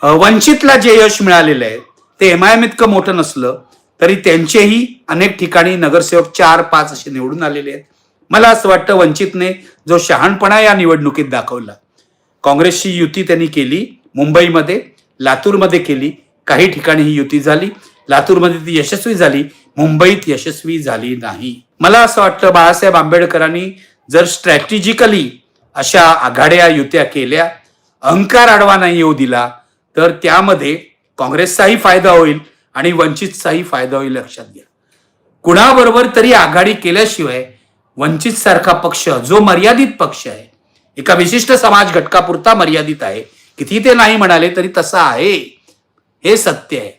वंचितला जे यश मिळालेलं आहे ते MIM इतकं मोठं नसलं तरी त्यांचेही अनेक ठिकाणी नगरसेवक 4-5 असे निवडून आलेले आहेत. मला असं वाटतं वंचितने जो शहाणपणा या निवडणुकीत दाखवला, काँग्रेसची युती त्यांनी केली, मुंबईमध्ये लातूरमध्ये केली, काही ठिकाणी ही युती झाली, लातूरमध्ये ती यशस्वी झाली, मुंबईत यशस्वी झाली नाही. मला असं वाटतं बाळासाहेब आंबेडकरांनी जर स्ट्रॅटेजिकली अशा आघाड्या युत्या केल्या, अहंकार आडवा नाही येऊ दिला, तर त्यामध्ये काँग्रेसचाही फायदा होईल आणि वंचितचाही फायदा होईल. लक्षात घ्या, कुणाबरोबर तरी आघाडी केल्याशिवाय वंचित सारखा पक्ष जो मर्यादित पक्ष आहे, एका विशिष्ट समाज घटकापुरता मर्यादित आहे, किती ते नाही म्हणाले तरी तसा आहे, हे सत्य आहे,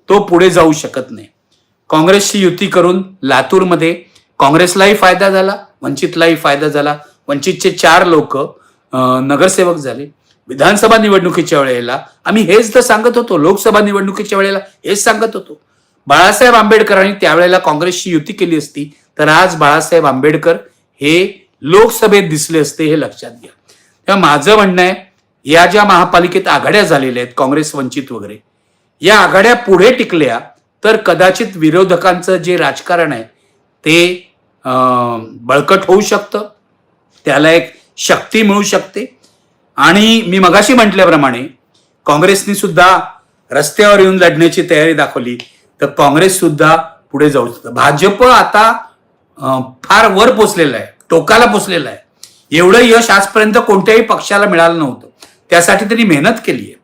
तो पुढे जाऊ शकत नाही. काँग्रेसची युती करून लातूरमध्ये काँग्रेसलाही फायदा झाला, वंचितलाही फायदा झाला. वंचितचे 4 लोक नगरसेवक झाले. विधानसभा निवडणुकीच्या वेळेला आम्ही हेच तर सांगत होतो, लोकसभा निवडणुकीच्या वेळेला हेच सांगत होतो. बाळासाहेब आंबेडकरांनी त्यावेळेला काँग्रेसची युती केली असती तर आज बाळासाहेब आंबेडकर हे लोकसभेत दिसले असते, हे लक्षात घ्या. तेव्हा माझं म्हणणं आहे, या ज्या महापालिकेत आघाड्या झालेल्या आहेत, काँग्रेस वंचित वगैरे, या आघाड्या पुढे टिकल्या तर कदाचित विरोधकांचं जे राजकारण आहे ते बळकट होऊ शकतं, त्याला एक शक्ती मिळू शकते. आणि मी मगाशी म्हटल्याप्रमाणे काँग्रेसनी सुद्धा रस्त्यावर येऊन लढण्याची तयारी दाखवली तर काँग्रेस सुद्धा पुढे जाऊ शकतं. भाजप आता फार वर पोचलेलं आहे, टोकाला पोचलेलं आहे. एवढं यश आजपर्यंत कोणत्याही पक्षाला मिळालं नव्हतं, त्यासाठी त्यांनी मेहनत केली आहे.